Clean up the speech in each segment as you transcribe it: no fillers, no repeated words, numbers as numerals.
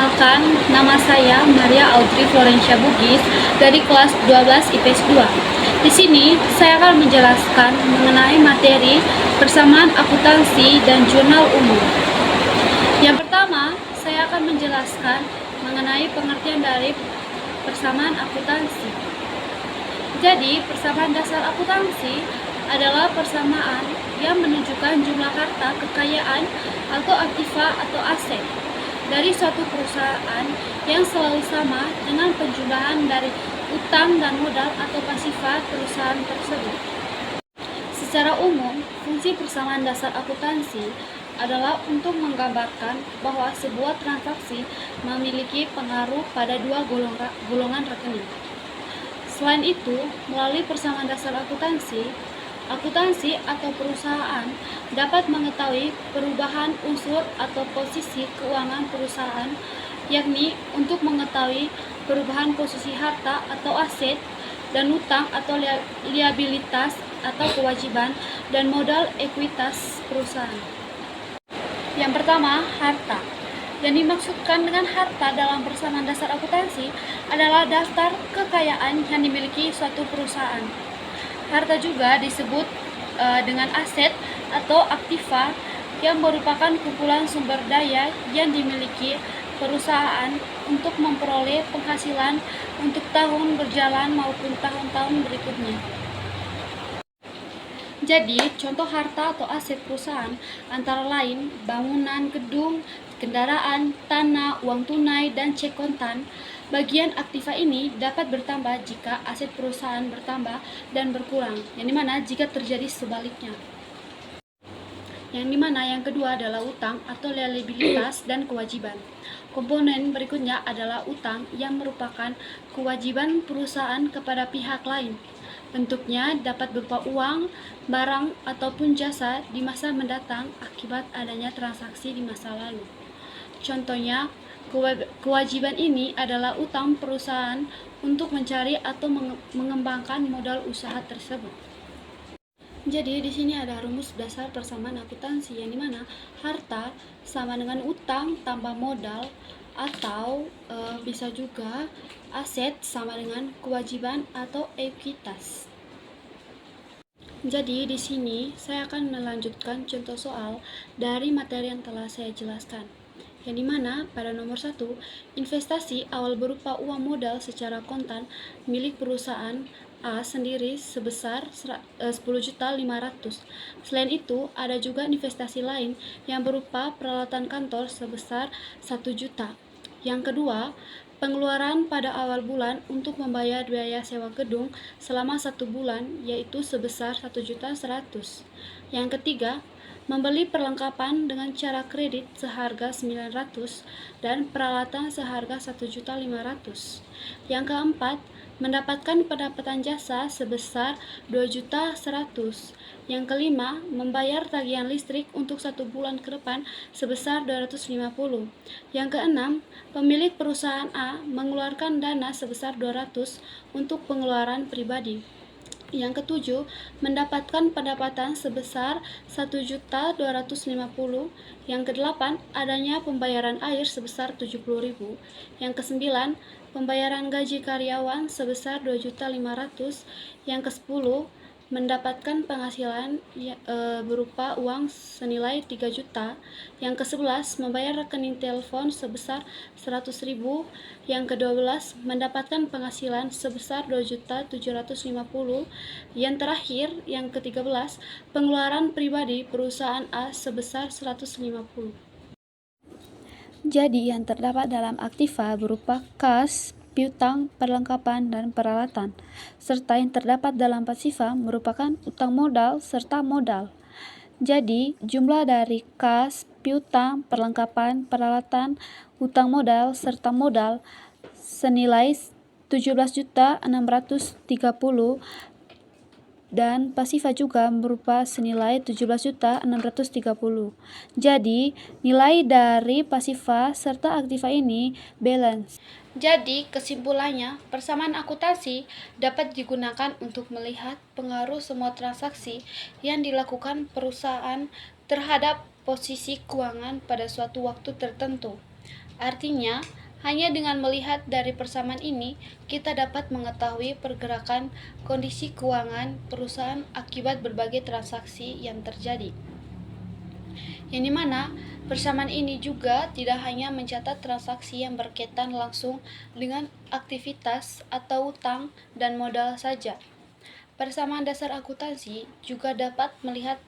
Perkenalkan, nama saya Maria Audrey Florencia Bugis dari kelas 12 IPS 2. Di sini, saya akan menjelaskan mengenai materi persamaan akuntansi dan jurnal umum. Yang pertama, saya akan menjelaskan mengenai pengertian dari persamaan akuntansi. Jadi, persamaan dasar akuntansi adalah persamaan yang menunjukkan jumlah harta kekayaan atau aktiva atau aset dari suatu perusahaan yang selalu sama dengan penjumlahan dari utang dan modal atau pasifa perusahaan tersebut. Secara umum, fungsi persamaan dasar akuntansi adalah untuk menggambarkan bahwa sebuah transaksi memiliki pengaruh pada dua golongan rekening. Selain itu, melalui persamaan dasar akuntansi atau perusahaan dapat mengetahui perubahan unsur atau posisi keuangan perusahaan, yakni untuk mengetahui perubahan posisi harta atau aset dan utang atau liabilitas atau kewajiban dan modal ekuitas perusahaan. Yang pertama, harta. Yang dimaksudkan dengan harta dalam persamaan dasar akuntansi adalah daftar kekayaan yang dimiliki suatu perusahaan. Harta juga disebut dengan aset atau aktiva yang merupakan kumpulan sumber daya yang dimiliki perusahaan untuk memperoleh penghasilan untuk tahun berjalan maupun tahun-tahun berikutnya. Jadi, contoh harta atau aset perusahaan antara lain bangunan, gedung, kendaraan, tanah, uang tunai, dan cek kontan. Bagian aktiva ini dapat bertambah jika aset perusahaan bertambah dan berkurang, yang dimana jika terjadi sebaliknya. Yang dimana yang kedua adalah utang atau liabilitas dan kewajiban. Komponen berikutnya adalah utang yang merupakan kewajiban perusahaan kepada pihak lain. Bentuknya dapat berupa uang, barang, ataupun jasa di masa mendatang akibat adanya transaksi di masa lalu. Contohnya, kewajiban ini adalah utang perusahaan untuk mencari atau mengembangkan modal usaha tersebut. Jadi di sini ada rumus dasar persamaan akuntansi yang dimana harta sama dengan utang tambah modal atau bisa juga aset sama dengan kewajiban atau ekuitas. Jadi di sini saya akan melanjutkan contoh soal dari materi yang telah saya jelaskan. Yang dimana pada nomor 1, investasi awal berupa uang modal secara kontan milik perusahaan A sendiri sebesar 10.500.000. Selain itu, ada juga investasi lain yang berupa peralatan kantor sebesar 1 juta. Yang kedua, pengeluaran pada awal bulan untuk membayar biaya sewa gedung selama 1 bulan yaitu sebesar 1.100.000. Yang ketiga, membeli perlengkapan dengan cara kredit seharga 900 dan peralatan seharga 1.500.000. Yang keempat, mendapatkan pendapatan jasa sebesar 2.100.000. Yang kelima, membayar tagihan listrik untuk 1 bulan ke depan sebesar 250. Yang keenam, pemilik perusahaan A mengeluarkan dana sebesar 200 untuk pengeluaran pribadi. Yang ketujuh, mendapatkan pendapatan sebesar 1.250.000. Yang kedelapan, adanya pembayaran air sebesar 70.000. Yang kesembilan, pembayaran gaji karyawan sebesar 2.500.000. Yang kesepuluh, mendapatkan penghasilan berupa uang senilai 3 juta. Yang ke-11, membayar rekening telepon sebesar 100.000. Yang ke-12, mendapatkan penghasilan sebesar 2.750.000. Yang terakhir, yang ke-13, pengeluaran pribadi perusahaan A sebesar 150. Jadi, yang terdapat dalam aktiva berupa kas, piutang, perlengkapan, dan peralatan, serta yang terdapat dalam pasifa merupakan utang modal serta modal. Jadi, jumlah dari kas, piutang, perlengkapan, peralatan, utang modal, serta modal senilai 17.630 dan pasifa juga berupa senilai 17.630. Jadi, nilai dari pasifa serta aktiva ini balance. Jadi, kesimpulannya, persamaan akuntansi dapat digunakan untuk melihat pengaruh semua transaksi yang dilakukan perusahaan terhadap posisi keuangan pada suatu waktu tertentu. Artinya, hanya dengan melihat dari persamaan ini, kita dapat mengetahui pergerakan kondisi keuangan perusahaan akibat berbagai transaksi yang terjadi. Yang dimana persamaan ini juga tidak hanya mencatat transaksi yang berkaitan langsung dengan aktivitas atau utang dan modal saja. Persamaan dasar akuntansi juga dapat melihat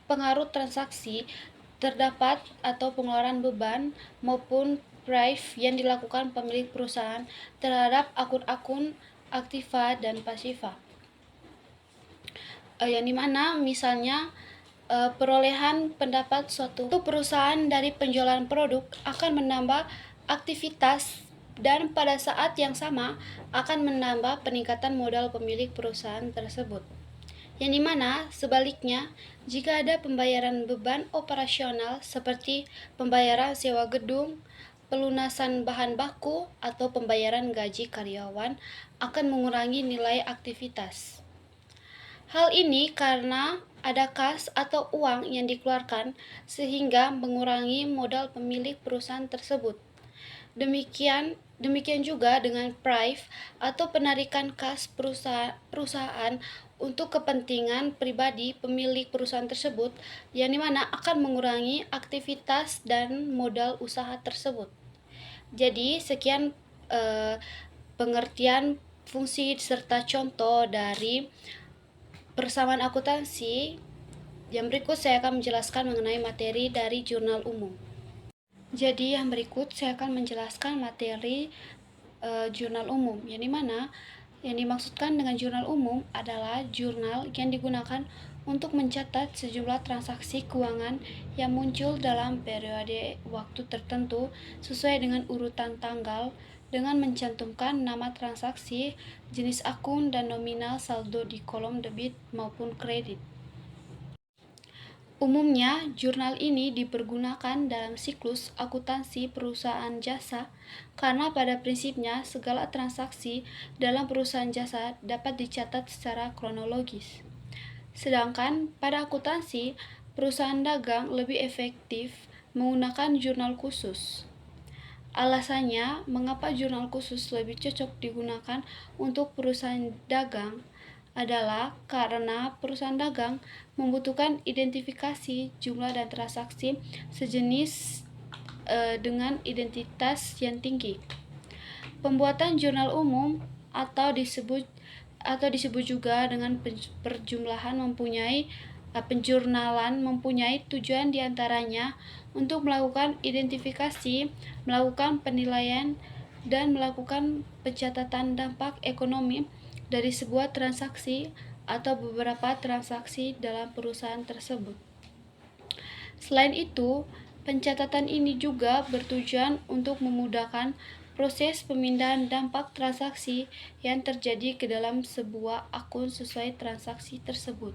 pengaruh transaksi terdapat atau pengeluaran beban maupun prive yang dilakukan pemilik perusahaan terhadap akun-akun aktiva dan pasiva. Yang dimana misalnya perolehan pendapat suatu perusahaan dari penjualan produk akan menambah aktivitas dan pada saat yang sama akan menambah peningkatan modal pemilik perusahaan tersebut. Yang dimana sebaliknya, jika ada pembayaran beban operasional seperti pembayaran sewa gedung, pelunasan bahan baku, atau pembayaran gaji karyawan akan mengurangi nilai aktivitas. Hal ini karena ada kas atau uang yang dikeluarkan sehingga mengurangi modal pemilik perusahaan tersebut. Demikian juga dengan prive atau penarikan kas perusahaan untuk kepentingan pribadi pemilik perusahaan tersebut, yang dimana akan mengurangi aktivitas dan modal usaha tersebut. Jadi sekian pengertian fungsi serta contoh dari persamaan akuntansi. Yang berikut saya akan menjelaskan mengenai materi dari jurnal umum. Jadi yang berikut saya akan menjelaskan materi jurnal umum, yang dimana yang dimaksudkan dengan jurnal umum adalah jurnal yang digunakan untuk mencatat sejumlah transaksi keuangan yang muncul dalam periode waktu tertentu sesuai dengan urutan tanggal dengan mencantumkan nama transaksi, jenis akun, dan nominal saldo di kolom debit maupun kredit. Umumnya, jurnal ini dipergunakan dalam siklus akuntansi perusahaan jasa karena pada prinsipnya segala transaksi dalam perusahaan jasa dapat dicatat secara kronologis. Sedangkan pada akuntansi perusahaan dagang lebih efektif menggunakan jurnal khusus. Alasannya, mengapa jurnal khusus lebih cocok digunakan untuk perusahaan dagang adalah karena perusahaan dagang membutuhkan identifikasi jumlah dan transaksi sejenis dengan identitas yang tinggi. Pembuatan jurnal umum atau disebut juga dengan penjurnalan mempunyai tujuan diantaranya untuk melakukan identifikasi, melakukan penilaian, dan melakukan pencatatan dampak ekonomi dari sebuah transaksi atau beberapa transaksi dalam perusahaan tersebut. Selain itu, pencatatan ini juga bertujuan untuk memudahkan proses pemindahan dampak transaksi yang terjadi ke dalam sebuah akun sesuai transaksi tersebut.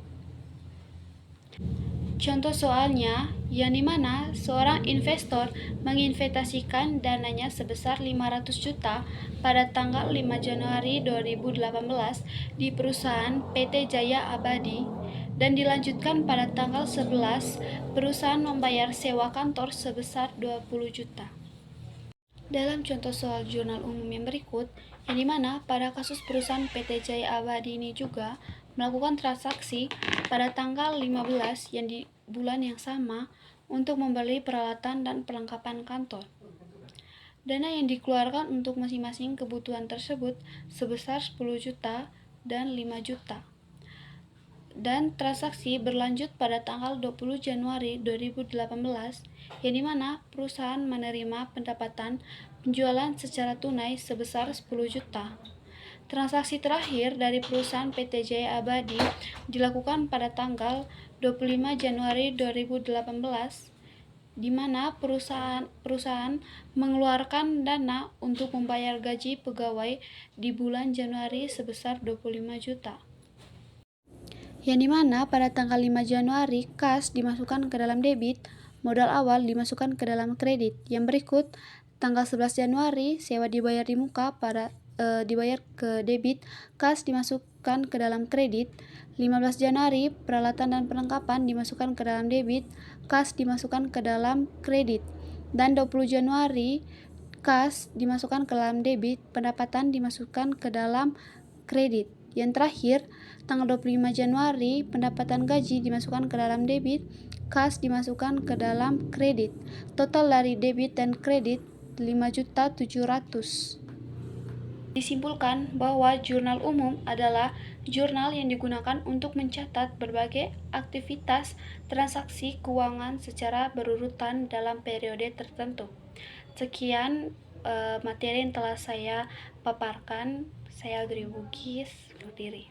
Contoh soalnya, yang dimana seorang investor menginvestasikan dananya sebesar 500 juta pada tanggal 5 Januari 2018 di perusahaan PT Jaya Abadi dan dilanjutkan pada tanggal 11 perusahaan membayar sewa kantor sebesar 20 juta. Dalam contoh soal jurnal umum yang berikut, yang dimana pada kasus perusahaan PT Jaya Abadi ini juga melakukan transaksi pada tanggal 15 yang di bulan yang sama untuk membeli peralatan dan perlengkapan kantor. Dana yang dikeluarkan untuk masing-masing kebutuhan tersebut sebesar 10 juta dan 5 juta. Dan transaksi berlanjut pada tanggal 20 Januari 2018, yang dimana perusahaan menerima pendapatan penjualan secara tunai sebesar 10 juta. Transaksi terakhir dari perusahaan PT Jaya Abadi dilakukan pada tanggal 25 Januari 2018, di mana perusahaan mengeluarkan dana untuk membayar gaji pegawai di bulan Januari sebesar 25 juta. Yang dimana pada tanggal 5 Januari kas dimasukkan ke dalam debit, modal awal dimasukkan ke dalam kredit. Yang berikut, tanggal 11 Januari sewa dibayar di muka dibayar ke debit, kas dimasukkan ke dalam kredit. 15 Januari peralatan dan perlengkapan dimasukkan ke dalam debit, kas dimasukkan ke dalam kredit. dan 20 Januari kas dimasukkan ke dalam debit, pendapatan dimasukkan ke dalam kredit. Yang terakhir, tanggal 25 Januari, pendapatan gaji dimasukkan ke dalam debit, kas dimasukkan ke dalam kredit. Total dari debit dan kredit 5.700.000. Disimpulkan bahwa jurnal umum adalah jurnal yang digunakan untuk mencatat berbagai aktivitas transaksi keuangan secara berurutan dalam periode tertentu. Sekian materi yang telah saya paparkan. Saya Audrey Bugis, undur diri.